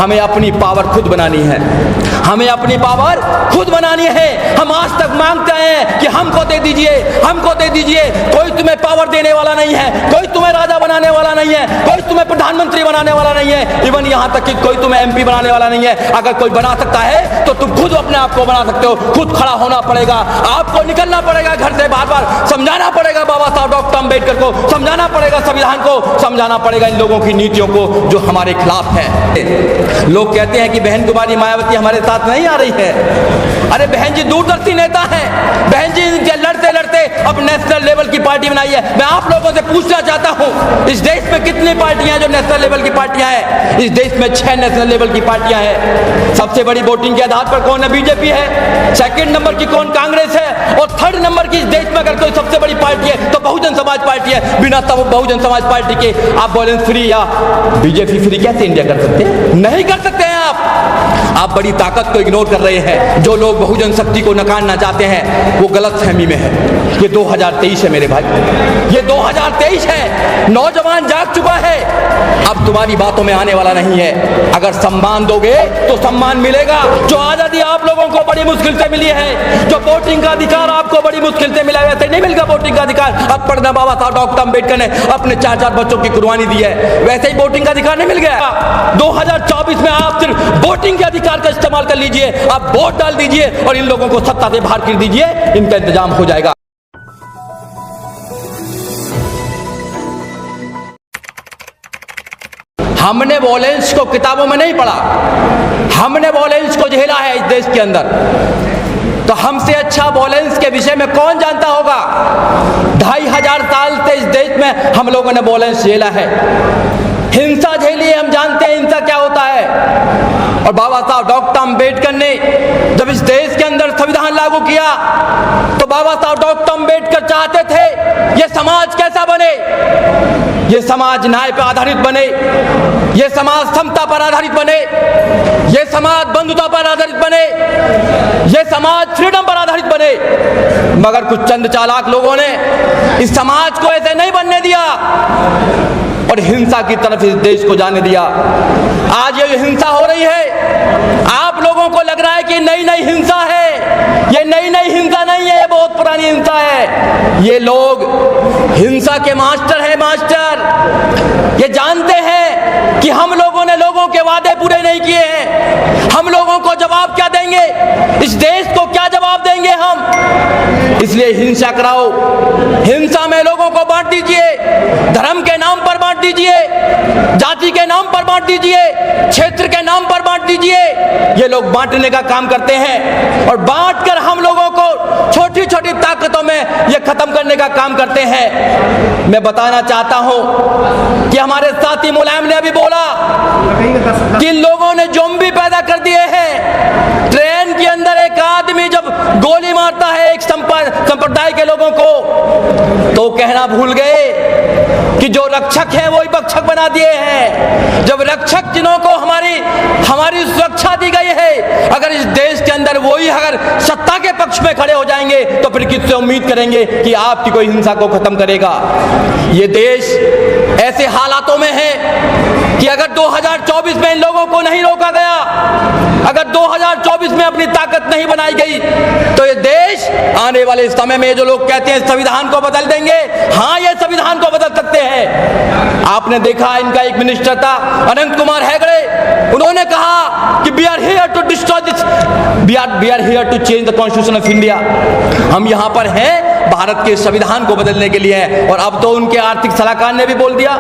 हमें अपनी पावर खुद बनानी है, हमें अपनी पावर खुद बनानी है। हम आज तक मांगते हैं कि हमको दे दीजिए, हमको दे दीजिए। कोई तुम्हें पावर देने वाला नहीं है, कोई तुम्हें राजा बनाने वाला नहीं है, कोई तुम्हें प्रधानमंत्री बनाने वाला नहीं है, इवन यहाँ तक कि कोई तुम्हें एमपी बनाने वाला नहीं है। अगर कोई बना सकता है तो तुम खुद अपने आप को बना सकते हो। खुद खड़ा होना पड़ेगा, आपको निकलना पड़ेगा घर से, बार बार समझाना पड़ेगा बाबा साहब डॉक्टर अम्बेडकर को, समझाना पड़ेगा संविधान को, समझाना पड़ेगा इन लोगों की नीतियों को जो हमारे खिलाफ है। लोग कहते हैं कि बहन कुमारी मायावती हमारे साथ नहीं आ रही है। अरे बहन जी दूरदर्शी नेता हैं, बहन जी लड़ते लड़ते अब नेशनल लेवल की पार्टी बनाई है। मैं आप लोगों से पूछना चाहता हूं, इस देश में कितनी पार्टियां जो नेशनल लेवल की पार्टियां हैं? इस देश में 6 नेशनल लेवल की पार्टियां हैं। सबसे बड़ी वोटिंग के आधार पर कौन है? बीजेपी है। सेकंड नंबर की कौन? कांग्रेस है। और थर्ड नंबर की इस देश में अगर कोई सबसे बड़ी पार्टी है तो बहुजन समाज पार्टी है। बिना बहुजन समाज पार्टी के आप वॉयलेंस फ्री या बीजेपी फ्री कैसे इंडिया कर सकते हैं? नहीं कर सकते हैं आप बड़ी ताकत को इग्नोर कर रहे हैं। जो लोग बहुजन शक्ति को नकारना चाहते हैं वो गलत फहमी में है। ये 2023 है मेरे भाई, ये 2023 है। नौजवान जाग चुका है, अब तुम्हारी बातों में आने वाला नहीं है। अगर सम्मान दोगे तो सम्मान मिलेगा। जो आजादी आप लोगों को बड़ी मुश्किल से मिली है, जो वोटिंग का अधिकार आपको बड़ी मुश्किल से मिला, वैसे नहीं मिलेगा वोटिंग का अधिकार। अब पढ़ना बाबा साहब डॉक्टर अम्बेडकर ने अपने 4-4 बच्चों की कुर्बानी दी है, वैसे ही वोटिंग का अधिकार नहीं मिल गया। 2024 में आप सिर्फ वोटिंग के अधिकार का इस्तेमाल कर लीजिए, आप वोट डाल दीजिए और इन लोगों को सत्ता से बाहर कर दीजिए, इनका इंतजाम हो जाएगा। हमने वॉयलेंस को किताबों में नहीं पढ़ा, हमने वॉयलेंस को झेला है इस देश के अंदर। तो हमसे अच्छा वॉयलेंस के विषय में कौन जानता होगा? 2500 साल से इस देश में हम लोगों ने वॉयलेंस झेला है, हिंसा झेली है, हम जानते हैं हिंसा क्या होता है। और बाबा साहब डॉक्टर अम्बेडकर ने जब इस देश के अंदर संविधान लागू किया तो बाबा साहब डॉक्टर अम्बेडकर चाहते थे ये समाज कैसा बने? ये समाज न्याय पर आधारित बने, ये समाज समता पर आधारित बने, ये समाज बंधुता पर आधारित बने, ये समाज फ्रीडम पर आधारित बने। मगर कुछ चंद चालाक लोगों ने इस समाज को ऐसे नहीं बनने दिया और हिंसा की तरफ इस देश को जाने दिया। आज ये हिंसा हो रही है, आप लोगों को लग रहा है कि नई नई हिंसा है, ये नई नई हिंसा नहीं है, ये बहुत पुरानी हिंसा है। ये लोग हिंसा के मास्टर हैं, मास्टर। ये जानते हैं कि हम लोगों ने लोगों के वादे पूरे नहीं किए हैं, हम लोगों को जवाब क्या देंगे, इस देश को क्या जवाब देंगे हम? इसलिए हिंसा कराओ, हिंसा में लोगों को बांट दीजिए, धर्म के नाम पर बांट दीजिए, जाति के नाम पर बांट दीजिए, क्षेत्र के नाम पर बांट दीजिए। ये लोग बांटने का काम करते हैं और बांटकर हम लोगों को छोटी छोटी ताकतों में ये खत्म करने का काम करते हैं। मैं बताना चाहता हूं कि हमारे साथी मुलायम ने अभी बोला कि लोगों ने ज़ॉम्बी पैदा कर दिए हैं। ट्रेन के अंदर एक आदमी जब गोली मारता है एक संप्रदाय के लोगों को तो कहना भूल गए कि जो रक्षक है वही भक्षक बना दिए हैं। जब रक्षक जिन्हों को हमारी सुरक्षा दी गई है, अगर इस देश के अंदर वही अगर सत्ता के पक्ष में खड़े हो जाएंगे तो फिर किससे उम्मीद करेंगे कि आपकी कोई हिंसा को खत्म करेगा? ये देश ऐसे हालातों में है कि अगर 2024 में इन लोगों को नहीं रोका गया, अगर 2024 में अपनी ताकत नहीं बनाई गई तो ये देश आने वाले समय में, जो लोग कहते हैं संविधान को बदल देंगे, हाँ ये संविधान को बदल सकते हैं। आपने देखा इनका एक मिनिस्टर था अनंत कुमार हेगड़े, उन्होंने कहा कि we are here to destroy this, we are here to change the constitution of India. हम यहाँ पर हैं भारत के संविधान को बदलने के लिए है। और अब तो उनके आर्थिक सलाहकार ने भी बोल दिया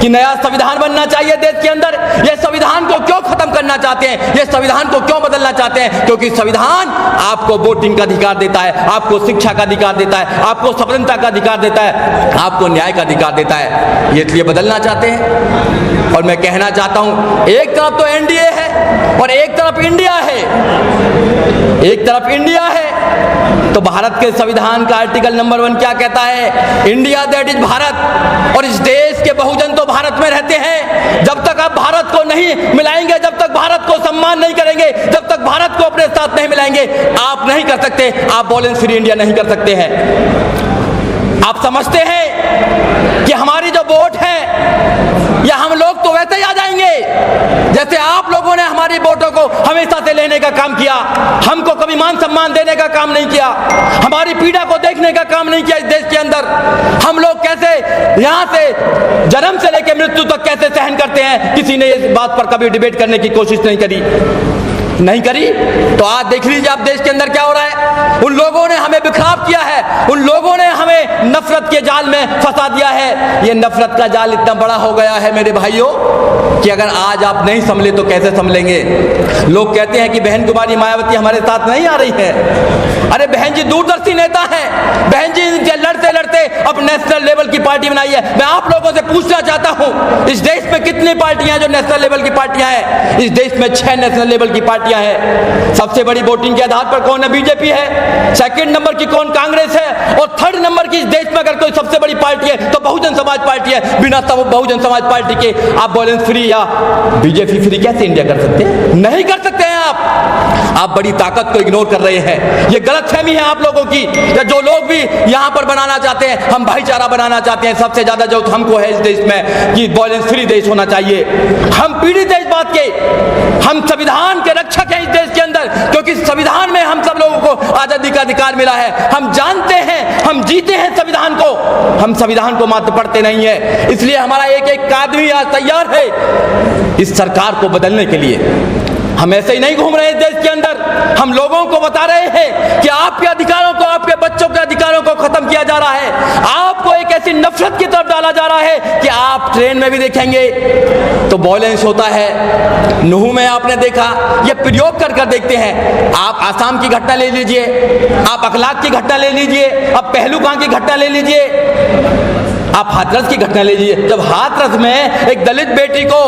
कि नया संविधान बनना चाहिए देश के अंदर। ये संविधान को क्यों खत्म करना चाहते हैं, ये संविधान को क्यों बदलना चाहते हैं? क्योंकि संविधान आपको वोटिंग का अधिकार देता है, आपको शिक्षा का अधिकार देता है, आपको स्वतंत्रता का अधिकार देता है, आपको न्याय का अधिकार देता है। ये इसलिए बदलना चाहते हैं। और मैं कहना चाहता हूं, एक तरफ तो एनडीए है और एक तरफ इंडिया है, एक तरफ इंडिया है तो भारत के संविधान का आर्टिकल नंबर 1 क्या कहता है? India that is Bharat. और इस देश के बहुजन तो भारत में रहते हैं। जब तक आप भारत को नहीं मिलाएंगे, जब तक भारत को सम्मान नहीं करेंगे, जब तक भारत को अपने साथ नहीं मिलाएंगे, आप नहीं कर सकते, आप वॉयलेंस फ्री इंडिया नहीं कर सकते हैं। आप समझते हैं कि हमारी जो वोट है या हम लोग तो वैसे ही आ जाएंगे जैसे आप लोग हमारी वोटों को हमेशा से लेने का काम किया, हमको कभी मान सम्मान देने का काम नहीं किया, हमारी पीड़ा को देखने का काम नहीं किया। इस देश के अंदर हम लोग कैसे यहां से जन्म से लेकर मृत्यु तक कैसे सहन करते हैं, किसी ने इस बात पर कभी डिबेट करने की कोशिश नहीं करी। तो आज देख लीजिए आप देश के अंदर क्या हो रहा है। उन लोगों ने हमें बिखराव किया है, उन लोगों ने हमें नफरत के जाल में फंसा दिया है। ये नफरत का जाल इतना बड़ा हो गया है मेरे भाइयों कि अगर आज आप नहीं संभले तो कैसे संभलेंगे। लोग कहते हैं कि बहन कुमारी मायावती हमारे साथ नहीं आ रही है। अरे बहन जी दूरदर्शी नेता है, बहन जी लड़ते लड़ते अब नेशनल लेवल की पार्टी बनाई है। मैं आप लोगों से पूछना चाहता हूं, इस देश में कितनी पार्टियां जो नेशनल लेवल की पार्टियां हैं? इस देश में 6 नेशनल लेवल की पार्टियां हैं। सबसे बड़ी वोटिंग के आधार पर कौन है? बीजेपी है। सेकंड नंबर की कौन? कांग्रेस है। और थर्ड नंबर की इस देश में अगर कोई सबसे बड़ी पार्टी है तो बहुजन समाज पार्टी है। बिना बहुजन समाज पार्टी के आप वॉयलेंस फ्री या बीजेपी फ्री कैसे इंडिया कर सकते हैं? नहीं कर सकते हैं आप बड़ी ताकत को इग्नोर कर रहे हैं। ये गलतफहमी है आप लोगों की। जो लोग भी यहां पर बनाना चाहते हैं, हम भाईचारा बनाना चाहते हैं, सबसे ज्यादा जो हमको है इस देश में कि वॉयलेंस फ्री देश होना चाहिए। हम पीड़ित हैं इस बात के, हम संविधान के रक्षक हैं इस देश के अंदर, क्योंकि संविधान में हम सब लोगों को आजादी का अधिकार मिला है। हम जानते हैं, हम जीते हैं संविधान को, हम संविधान को मात्र पढ़ते नहीं है। इसलिए हमारा एक एक आदमी आज तैयार है इस सरकार को बदलने के लिए। हम ऐसे ही नहीं घूम रहे हैं देश के अंदर, हम लोगों को बता रहे हैं कि आपके अधिकारों को, आपके बच्चों के अधिकारों को खत्म किया जा रहा है। आपको एक ऐसी नफरत की तरफ डाला जा रहा है कि आप ट्रेन में भी देखेंगे तो वॉयलेंस होता है। नुहू में आपने देखा, ये प्रयोग कर देखते हैं। आप आसाम की घटना ले लीजिए, आप अखलाक की घटना ले लीजिए, आप पहलुगां की घटना ले लीजिए, आप हाथरस की घटना लीजिए। जब हाथरस में एक दलित बेटी को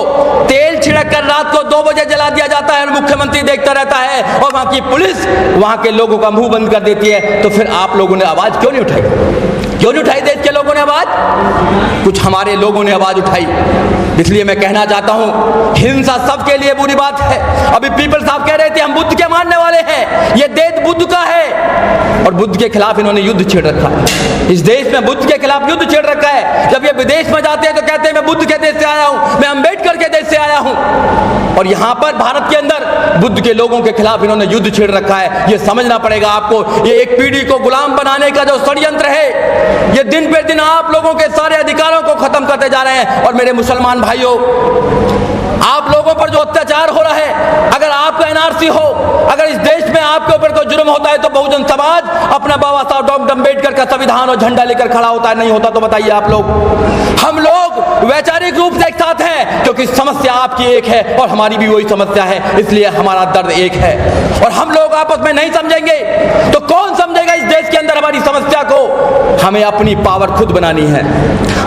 तेल छिड़क कर रात को 2 बजे जला दिया जाता है और मुख्यमंत्री देखता रहता है और वहां की पुलिस वहां के लोगों का मुंह बंद कर देती है, तो फिर आप लोगों ने आवाज क्यों नहीं उठाई? क्यों नहीं उठाई देश के लोगों ने आवाज? कुछ हमारे लोगों ने आवाज उठाई। इसलिए मैं कहना चाहता हूं, हिंसा सबके लिए बुरी बात है। अभी पीपल साहब कह रहे थे हम बुद्ध के मानने वाले हैं, ये देश बुद्ध का है और बुद्ध के खिलाफ इन्होंने युद्ध छेड़ रखा है। इस देश में बुद्ध के खिलाफ युद्ध छेड़ रखा है। जब ये विदेश में जाते हैं तो कहते हैं मैं बुद्ध के देश से आया हूं, मैं अम्बेडकर के देश से आया हूं, और यहां पर भारत के अंदर बुद्ध के लोगों के खिलाफ इन्होंने युद्ध छेड़ रखा है। ये समझना पड़ेगा आपको। ये एक पीढ़ी को गुलाम बनाने का जो षड्यंत्र है, ये दिन पे दिन आप लोगों के सारे अधिकारों को खत्म करते जा रहे हैं। और मेरे मुसलमान भाइयों, आप लोगों पर जो अत्याचार हो रहा है, अगर आपका एनआरसी हो, अगर इस देश में आपके ऊपर कोई जुर्म होता है तो बहुजन समाज अपना बाबा साहब डॉक्टर अम्बेडकर का संविधान और झंडा लेकर खड़ा होता है। नहीं होता तो बताइए आप लोग। हम लोग वैचारिक रूप से एक साथ हैं, क्योंकि समस्या आपकी एक है और हमारी भी वही समस्या है, इसलिए हमारा दर्द एक है। और हम लोग आपस में नहीं समझेंगे तो कौन समझेगा इस देश के अंदर हमारी समस्या को? हमें अपनी पावर खुद बनानी है,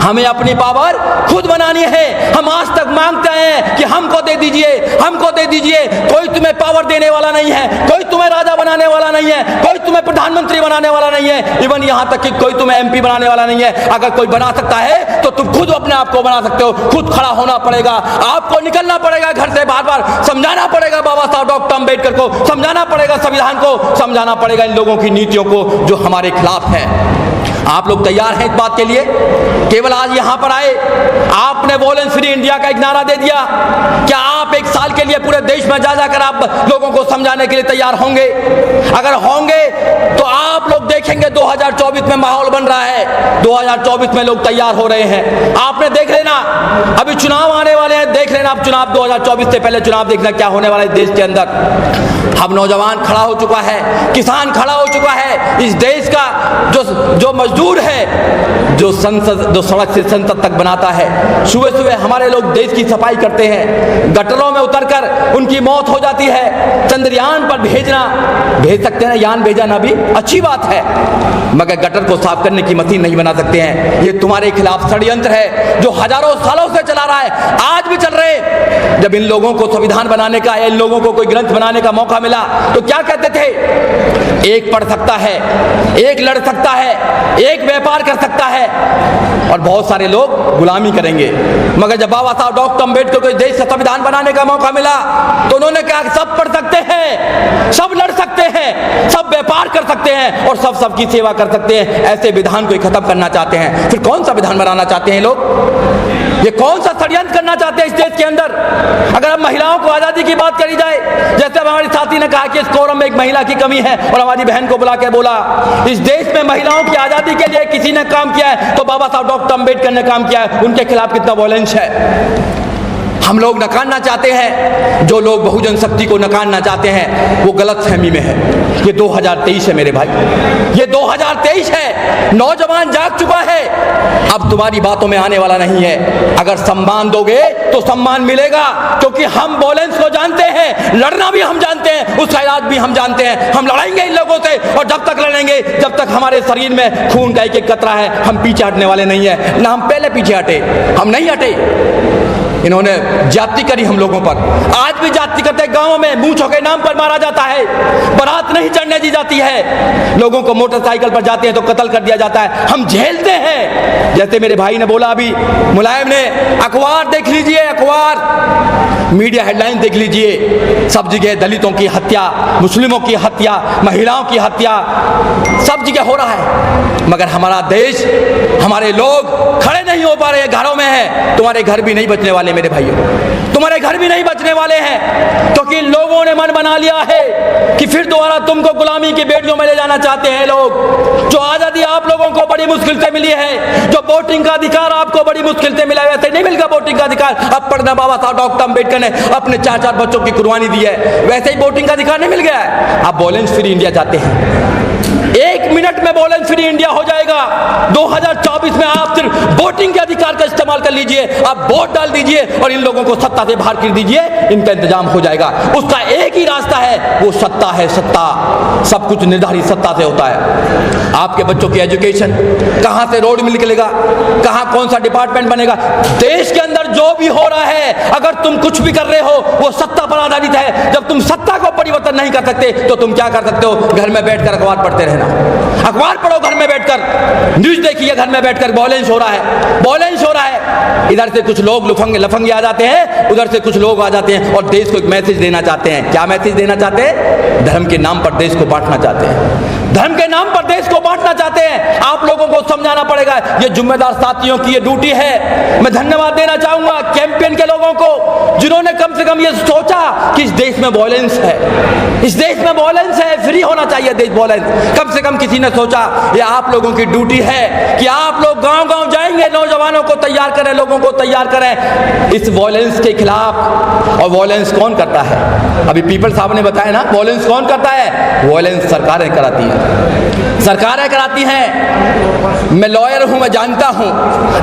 हमें अपनी पावर खुद बनानी है। हम आज तक मांगते हैं कि हमको दे दीजिए, हमको दे दीजिए। कोई तुम्हें पावर देने वाला नहीं है, कोई तुम्हें राजा बनाने वाला नहीं है, कोई तुम्हें प्रधानमंत्री बनाने वाला नहीं है, इवन यहां तक कि कोई तुम्हें एमपी बनाने वाला नहीं है। अगर कोई बना सकता है तो तुम खुद अपने आप को बना सकते हो। खुद खड़ा होना पड़ेगा, आपको निकलना पड़ेगा घर से, बार बार समझाना पड़ेगा बाबा साहब डॉक्टर अम्बेडकर को, समझाना पड़ेगा संविधान को, समझाना पड़ेगा इन लोगों की नीतियों को जो हमारे खिलाफ है। आप लोग तैयार हैं इस बात के लिए? केवल आज यहां पर आए, आपने वॉयलेंस फ्री इंडिया का एक नारा दे दिया, क्या आप 1 साल के लिए पूरे देश में जा जाकर आप लोगों को समझाने के लिए तैयार होंगे? अगर होंगे तो आप लोग देखेंगे 2024 में माहौल बन रहा है, 2024 में लोग तैयार हो रहे हैं। आपने देख लेना, अभी चुनाव आने वाले हैं, देख लेना आप चुनाव 2024 से पहले चुनाव देखना क्या होने वाला है देश के अंदर। हम नौजवान खड़ा हो चुका है, किसान खड़ा हो चुका है, इस देश का जो मजदूर है, जो सड़क से संसद तक बनाता है, सुबह सुबह हमारे लोग देश की सफाई करते हैं, गटरों में उतरकर उनकी मौत हो जाती है। चंद्रयान पर भेज सकते हैं, यान भेजा ना भी अच्छी बात है, मगर गटर को साफ करने की मशीन नहीं बना सकते हैं। ये तुम्हारे खिलाफ षड्यंत्र है जो हजारों सालों से चला रहा है, आज भी चल रहे। जब इन लोगों को संविधान बनाने का या इन लोगों को कोई ग्रंथ बनाने का मौका मिला तो क्या कहते थे? एक पढ़ सकता है, एक लड़ सकता है, एक व्यापार कर सकता है और बहुत सारे लोग गुलामी करेंगे। मगर जब बाबा साहब डॉक्टर अम्बेडकर को देश का संविधान बनाने का मौका मिला तो उन्होंने कहा सब पढ़ सकते हैं, सब लड़ सकते हैं, सब व्यापार कर सकते हैं और सब सबकी सेवा कर सकते हैं। ऐसे विधान को खत्म करना चाहते हैं। फिर कौन सा विधान बनाना चाहते हैं लोग? ये कौन सा षड्यंत्र करना चाहते हैं इस देश के अंदर? अगर अब महिलाओं को आज़ादी की बात करी जाए, जैसे अब हमारी साथी ने कहा कि इस कोरम में एक महिला की कमी है, और हमारी बहन को बुला के बोला इस देश में महिलाओं की आज़ादी के लिए किसी ने काम किया है तो बाबा साहब डॉक्टर अम्बेडकर ने काम किया है। उनके खिलाफ कितना वॉयलेंस है। हम लोग नकारना चाहते हैं, जो लोग बहुजन शक्ति को नकारना चाहते हैं वो गलत फहमी में है। ये 2023 है मेरे भाई, ये 2023 है। नौजवान जाग चुका है, अब तुम्हारी बातों में आने वाला नहीं है। अगर सम्मान दोगे तो सम्मान मिलेगा, क्योंकि हम वॉयलेंस को जानते हैं, लड़ना भी हम जानते हैं, उसका इलाज भी हम जानते हैं। हम लड़ेंगे इन लोगों से, और जब तक लड़ेंगे जब तक हमारे शरीर में खून का एक कतरा है, हम पीछे हटने वाले नहीं है। ना हम पहले पीछे हटे, हम नहीं हटे। इन्होंने जाति करी हम लोगों पर, आज भी जाति करते। गांवों में मूंछों के नाम पर मारा जाता है, बारात नहीं चढ़ने दी जाती है, लोगों को मोटरसाइकिल पर जाते हैं तो कत्ल कर दिया जाता है। हम झेलते हैं। जैसे मेरे भाई ने बोला अभी, मुलायम ने, अखबार देख लीजिए, अखबार मीडिया हेडलाइन देख लीजिए, सब जगह दलितों की हत्या, मुस्लिमों की हत्या, महिलाओं की हत्या, सब जगह हो रहा है। मगर हमारा देश, हमारे लोग खड़े नहीं हो पा रहे, घरों में है। तुम्हारे घर भी नहीं बचने वाले मेरे भाइयों, तुम्हारे घर भी नहीं बचने वाले हैं, क्योंकि लोगों ने मन बना लिया है कि फिर दोबारा तुमको गुलामी की बेड़ियों में ले जाना चाहते हैं लोग। जो आजादी आप लोगों को बड़ी मुश्किल से मिली है, जो वोटिंग का अधिकार आपको बड़ी मुश्किल से मिला है, वैसे नहीं मिलेगा वोटिंग का अधिकार। अब पढ़ना बाबा साहब डॉक्टर अम्बेडकर ने अपने 4-4 बच्चों की कुर्बानी दी है, वैसे ही वोटिंग का अधिकार नहीं मिल गया है। आप वॉयलेंस फ्री इंडिया चाहते हैं, 1 मिनट में वॉयलेंस फ्री इंडिया हो जाएगा। 2024 में आप सिर्फ वोटिंग के अधिकार का इस्तेमाल कर लीजिए, आप वोट डाल दीजिए और इन लोगों को सत्ता से बाहर कर दीजिए, इनका इंतजाम हो जाएगा। उसका एक ही रास्ता है, वो सत्ता है। सत्ता, सब कुछ निर्धारित सत्ता से होता है। आपके बच्चों की एजुकेशन, कहां से रोड निकलेगा, कहां कौन सा डिपार्टमेंट बनेगा, देश के अंदर जो भी हो रहा है, अगर तुम कुछ भी कर रहे हो वो सत्ता पर आधारित है। जब तुम सत्ता को परिवर्तन नहीं कर सकते तो तुम क्या कर सकते हो? घर में बैठकर अखबार पढ़ते रहना। अखबार पढ़ो घर में बैठकर, न्यूज देखिए घर में बैठकर। वॉयलेंस हो रहा है, वॉयलेंस हो रहा है। इधर से कुछ लोग लफंगे आ जाते हैं, उधर से कुछ लोग आ जाते हैं और देश को एक मैसेज देना चाहते हैं। क्या मैसेज देना चाहते हैं? धर्म के नाम पर देश को बांटना चाहते हैं, धर्म के नाम पर देश को बांटना चाहते हैं। आप लोगों को समझाना पड़ेगा, ये जिम्मेदार साथियों की ये ड्यूटी है। मैं धन्यवाद देना चाहूंगा कैंपेन के लोगों को, जिन्होंने कम से कम ये सोचा कि इस देश में वॉयलेंस है, इस देश में वॉयलेंस है, फ्री होना चाहिए देश वॉयलेंस। कम से कम किसी ने सोचा। ये आप लोगों की ड्यूटी है कि आप लोग गांव-गांव जाएंगे, नौजवानों को तैयार करें, लोगों को तैयार करें इस वॉयलेंस के खिलाफ। और वॉयलेंस कौन करता है? अभी पीपल साहब ने बताया ना, वॉयलेंस कौन करता है? वॉयलेंस सरकारें कराती हैं, सरकारें कराती हैं। मैं लॉयर हूं, मैं जानता हूं,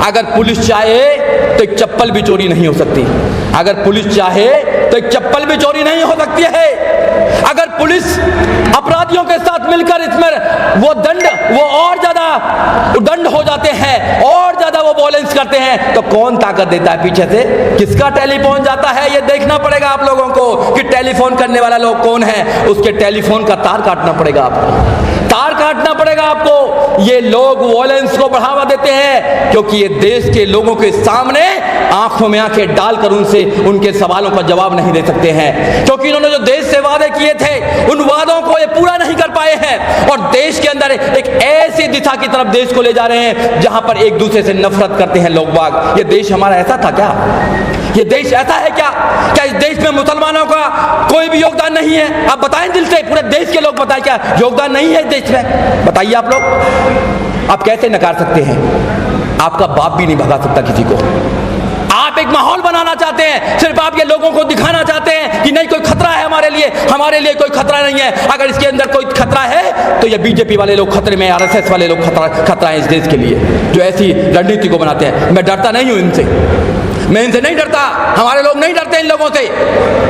अगर पुलिस चाहे तो एक चप्पल भी चोरी नहीं हो सकती। अगर पुलिस चाहे तो एक चप्पल भी चोरी नहीं हो सकती है। अगर पुलिस अपराधियों के साथ मिलकर इसमें वो दंड, वो और ज्यादा दंड हो जाते हैं, और ज्यादा वो वॉयलेंस करते हैं, तो कौन ताकत देता है पीछे से? किसका टेलीफोन जाता है ये देखना पड़ेगा आप लोगों को कि टेलीफोन करने वाला लोग कौन है। उसके टेलीफोन का तार काटना पड़ेगा आपको, तार काटना पड़ेगा आपको। ये लोग वॉयलेंस को बढ़ावा देते हैं क्योंकि ये देश के लोगों के सामने आंखों में आंखें डालकर उनसे उनके सवालों का जवाब नहीं दे सकते हैं, क्योंकि इन्होंने जो देश से वादे किए थे उन वादों को ये पूरा नहीं कर पाए हैं। और देश के अंदर एक ऐसी दिशा की तरफ देश को ले जा रहे हैं जहां पर एक दूसरे से नफरत करते हैं लोग बाग। ये देश हमारा ऐसा था क्या? ये देश ऐसा है क्या? क्या इस देश में मुसलमानों का कोई भी योगदान नहीं है? आप बताएं दिल से, पूरे देश के लोग बताएं, क्या योगदान नहीं है इस देश में? बताइए आप लोग, आप कैसे नकार सकते हैं? आपका बाप भी नहीं भगा सकता किसी को। आप एक माहौल बनाना चाहते हैं, सिर्फ आप ये लोगों को दिखाना चाहते हैं कि नहीं कोई खतरा है हमारे लिए कोई खतरा नहीं है। अगर इसके अंदर कोई खतरा है तो ये बीजेपी वाले लोग खतरे में, आरएसएस वाले लोग खतरा है इस देश के लिए, जो ऐसी रणनीति को बनाते हैं। मैं डरता नहीं हूं इनसे, मैं इनसे नहीं डरता, हमारे लोग नहीं डरते इन लोगों से,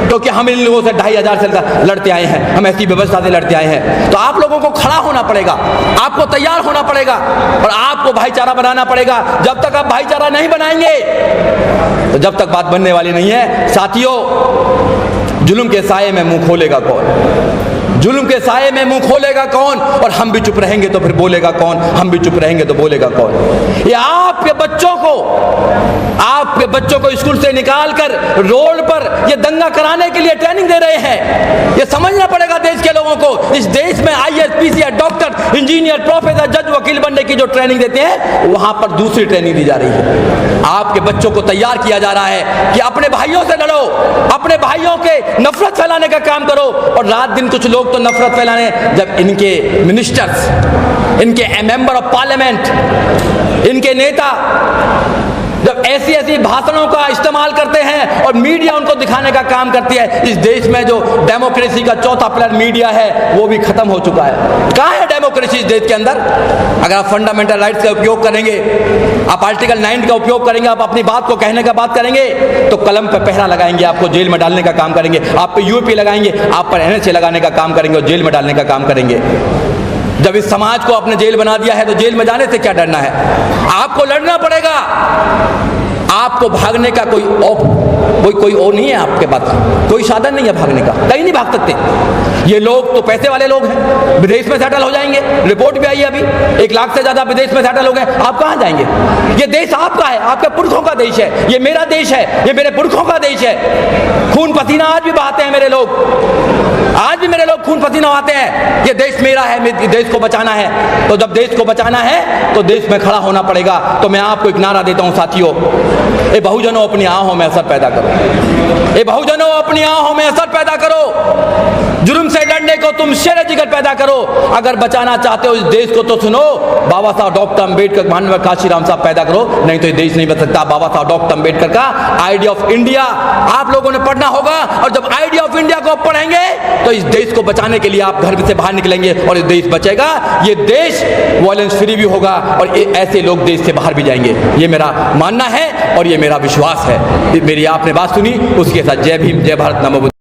क्योंकि हम इन लोगों से 2500 से लड़ते आए हैं, हम ऐसी व्यवस्था से लड़ते आए हैं। तो आप लोगों को खड़ा होना पड़ेगा, आपको तैयार होना पड़ेगा और आपको भाईचारा बनाना पड़ेगा। जब तक आप भाईचारा नहीं बनाएंगे तो जब तक बात बनने वाली नहीं है। साथियों, जुल्म के साये में मुंह खोलेगा कौन? जुल्म के साये में मुंह खोलेगा कौन, और हम भी चुप रहेंगे तो फिर बोलेगा कौन, हम भी चुप रहेंगे तो बोलेगा कौन। ये आपके बच्चों को स्कूल से निकाल कर रोड पर ये दंगा कराने के लिए ट्रेनिंग दे रहे हैं। ये समझना पड़ेगा देश के लोगों को, इस देश में IAS, PCS, doctor, engineer, professor, जज, वकील बनने की जो ट्रेनिंग देते हैं वहां पर दूसरी ट्रेनिंग दी जा रही है। आपके बच्चों को तैयार किया जा रहा है कि अपने भाइयों से लड़ो, अपने भाइयों के नफरत फैलाने का काम करो। और रात दिन कुछ लोग तो नफरत फैलाने, जब इनके मिनिस्टर्स, इनके मेंबर ऑफ पार्लियामेंट, इनके नेता जब ऐसी ऐसी भाषणों का इस्तेमाल करते हैं और मीडिया उनको दिखाने का काम करती है, इस देश में जो डेमोक्रेसी का चौथा पिलर मीडिया है वो भी खत्म हो चुका है। कहाँ है डेमोक्रेसी इस देश के अंदर? अगर आप फंडामेंटल राइट्स का उपयोग करेंगे, आप आर्टिकल 9 का उपयोग करेंगे, आप अपनी बात को कहने का बात करेंगे, तो कलम पर पहरा लगाएंगे, आपको जेल में डालने का काम करेंगे, आप पे UAP लगाएंगे, आप पर NSA लगाने का काम करेंगे और जेल में डालने का काम करेंगे। जब इस समाज को आपने जेल बना दिया है तो जेल में जाने से क्या डरना है? आपको लड़ना पड़ेगा। आपको भागने का कोई और नहीं है, आपके पास कोई साधन नहीं है भागने का, कहीं नहीं भाग सकते। ये लोग तो पैसे वाले लोग हैं, विदेश में सेटल हो जाएंगे। रिपोर्ट भी आई है अभी, 1 लाख से ज्यादा विदेश में सेटल हो गए। आप कहाँ जाएंगे? ये देश आपका है, आपके पुरखों का देश है, ये मेरा देश है, ये मेरे पुरखों का देश है। खून पसीना आज भी बहाते हैं मेरे लोग, आज भी मेरे लोग खून पसीना बहाते हैं। ये देश मेरा है, मेरे देश को बचाना है। तो जब देश को बचाना है तो देश में खड़ा होना पड़ेगा। तो मैं आपको एक नारा देता हूं साथियों, ए बहुजनों अपनी आंखों में असर पैदा करो, ए बहुजनों अपनी आंखों में असर पैदा करो। जुर्म से लड़ने को तुम शेर जिगर पैदा करो। अगर बचाना चाहते हो इस देश को तो सुनो, बाबा साहब डॉक्टर अम्बेडकर, माननीय काशीराम साहब पैदा करो, नहीं तो ये देश नहीं बच सकता। बाबा साहब डॉक्टर अम्बेडकर का आइडिया ऑफ इंडिया आप लोगों ने पढ़ना होगा, और जब आइडिया ऑफ इंडिया को पढ़ेंगे तो इस देश को बचाने के लिए आप घर से बाहर निकलेंगे और ये देश बचेगा। ये देश वायलेंस फ्री भी होगा और ऐसे लोग देश से बाहर भी जाएंगे। ये मेरा मानना है और ये मेरा विश्वास है। मेरी आपने बात सुनी, उसके साथ जय भीम, जय भारत, नमो बुद्ध।